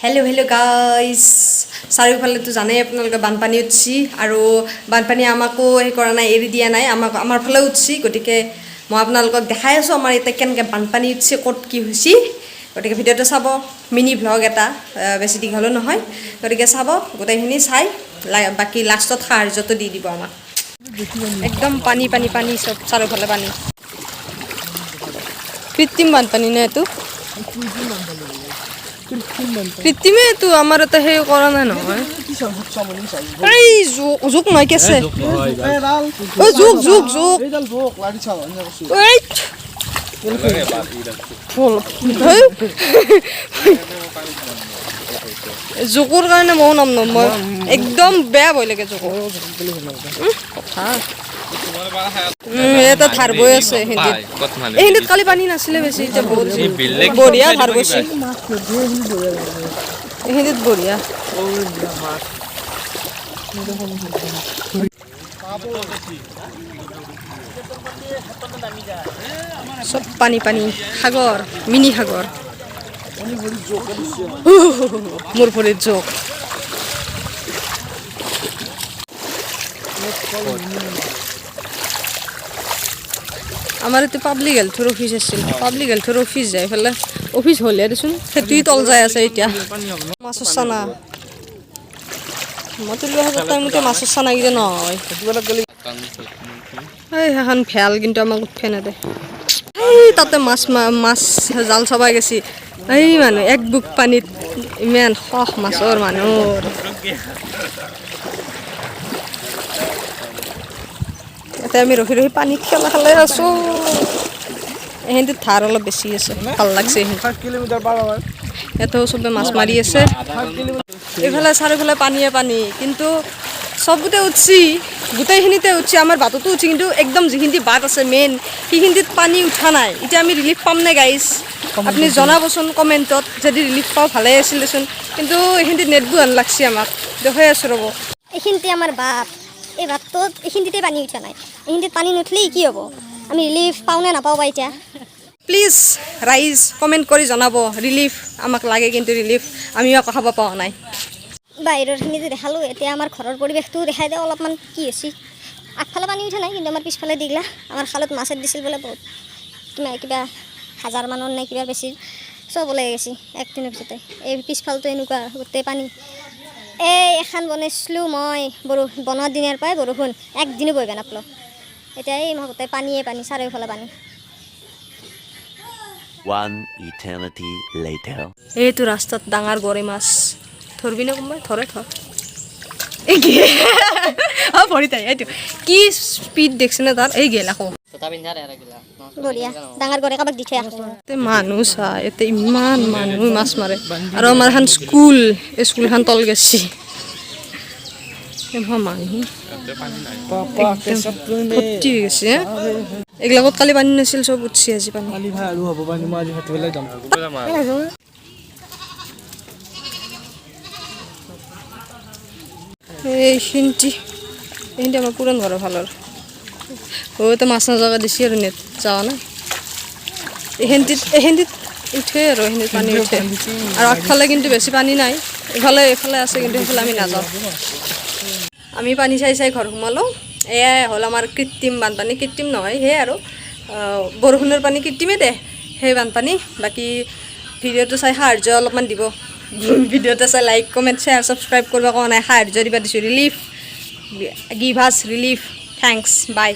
Hello hello guys চাৰিওফালেতো জানেই আপোনালোকে বানপানী উঠছি আৰু বানপানী আমাকো এই কৰা নাই এৰি দিয়া নাই আমাৰ ফালে উঠছি গতিকে মই আপোনালোকক দেখাই আছো আমাৰ এতিয়া কেনেকৈ বানপানী উঠছে ক'ত কি হৈছে গতিকে ভিডিঅ'টো চাব মিনি ভ্লগ এটা বেছি দীঘলো নহয় গতিকে চাব গোটেইখিনি চাই বাকি লাষ্টত সাহায্যটো দি দিব আমাক একদম পানী পানী পানী সব চাৰিওফালে পানী কৃত্ৰিম বানপানী নে এইটো কৃত্ৰিমে তো আমাৰ এটা সেই কৰা নাই নহয় এই জোক নাই কেছে ঐ জোক জোক জোক এইডাল জোক লাৰি চাও এনে কৈছো এই জোকৰ কাৰণে মই নাম নম মই একদম বেয়া ভয় লাগে জোক কথা এটা ধাৰ বৈ আছে হিন্দীত কালি পানী নাছিলে বেছি এতিয়া বঢ়িয়া ধাৰ বৈছে হিন্দীত বঢ়িয়া সব পানী পানী সাগৰ মিনি সাগৰ মোৰ ভৰিত জোক আমাৰ এইটো পাব্লিক হেল্থৰ অফিচ আছিল পাব্লিক হেল্থৰ অফিচ যায় ফেলে অফিচ হ'লে দেচোন সেইটোৱে তল যাই আছে এতিয়া মাছৰ চানা মইতো লোৱা হাজাৰ টাইমতে মাছৰ চানা কেইটা নহয় এই সেইখন ভেল কিন্তু আমাক উঠে নেদে এই তাতে মাছ মাছ জাল চবাই গেছি এই মানুহ এক বুক পানীত ইমান শখ মাছৰ মানুহৰ এতিয়া আমি ৰখি ৰখি পানীত খেলা খেলাই আছো এহেঁতি ধাৰ অলপ বেছি আছে ভাল লাগছে ইয়াতেও চবে মাছ মাৰি আছে এইফালে চাৰিওফালে পানীয়ে পানী কিন্তু চবতে উঠছি গোটেইখিনিতে উঠছি আমাৰ বাটতো উঠছি কিন্তু একদম যিখিনি বাট আছে মেইন সেইখিনিত পানী উঠা নাই এতিয়া আমি ৰিলিফ পাম নে গাইজ আপুনি জনাবচোন কমেণ্টত যদি ৰিলিফ পাওঁ ভালেই আছিল দেচোন কিন্তু এইখিনিত নেটবোৰ হেন লাগছি আমাক দেখাই আছোঁ ৰ'ব এইখিনিতে আমাৰ বাট এই বাটটোত এইখিনিতে পানী উঠা নাই এইখিনিত পানী নুঠলেই কি হ'ব আমি ৰিলিফ পাওঁ নে নাপাওঁ বা এতিয়া প্লিজ ৰাইজ কমেণ্ট কৰি জনাব ৰিলিফ আমাক লাগে কিন্তু ৰিলিফ আমিও একো খাব পৰা নাই বাহিৰৰখিনি যে দেখালোঁ এতিয়া আমাৰ ঘৰৰ পৰিৱেশটোও দেখাই দিয়ে অলপমান কি হৈছে আগফালে পানী উঠা নাই কিন্তু আমাৰ পিছফালে দিগলা আমাৰ খালত মাছ দিছিল বোলে বহুত কিবা হাজাৰ মানৰ নে কিবা বেছি চব ওলাই গৈছে একদিনৰ পিছতে এই পিছফালটো এনেকুৱা গোটেই পানী এই এখন বনাইছিলোঁ মই বনোৱাৰ দিনাৰ পৰাই বৰষুণ একদিনো বহিব নাপালোঁ এতিয়া এই মই গোটেই পানীয়ে পানী চাৰিওফালে পানী One eternity later. এইটো ৰাস্তাত ডাঙৰ গৰৈ মাছ ধৰবি নে কোনোবাই ধৰে ধৰ ভৰিত এইটো কি স্পীড দেখছে না তাৰ এই গেল আকৌ বঢ়িয়া ডাঙৰ গৰৈ কাবাক দি থৈ আহোঁ মানুহ চা ইয়াতে ইমান মানুহ মাছ মাৰে আৰু আমাৰ এখন স্কুলখন তল গেছি মানুহ ভৰ্তি হৈ গৈছে এইবিলাকত কালি পানী নাছিল চব উঠছি আজি পানী এইখিনিতে আমাৰ পুৰণ ঘৰৰ ফালৰ তো মাছ নজগা দিছি আৰু নেট যাৱা নাই এইখিনিত উঠে আৰু এইখিনিত পানী উঠে আৰু আগফালে কিন্তু বেছি পানী নাই এইফালে আছে কিন্তু সেইফালে আমি নাযাওঁ আমি পানী চাই চাই ঘৰ সোমালোঁ এয়াই হ'ল আমাৰ কৃত্ৰিম বানপানী কৃত্ৰিম নহয় সেয়াই আৰু বৰষুণৰ পানী কৃত্ৰিমে দে সেই বানপানী বাকী ভিডিঅ'টো চাই সাহাৰ্য অলপমান দিব ভিডিঅ'টো চাই লাইক কমেণ্ট শ্বেয়াৰ ছাবস্ক্ৰাইব কৰিব কোৱা নাই সাহাৰ্য দিবা দিছোঁ ৰিলিফ গিভ আছ ৰিলিফ থেংকছ বাই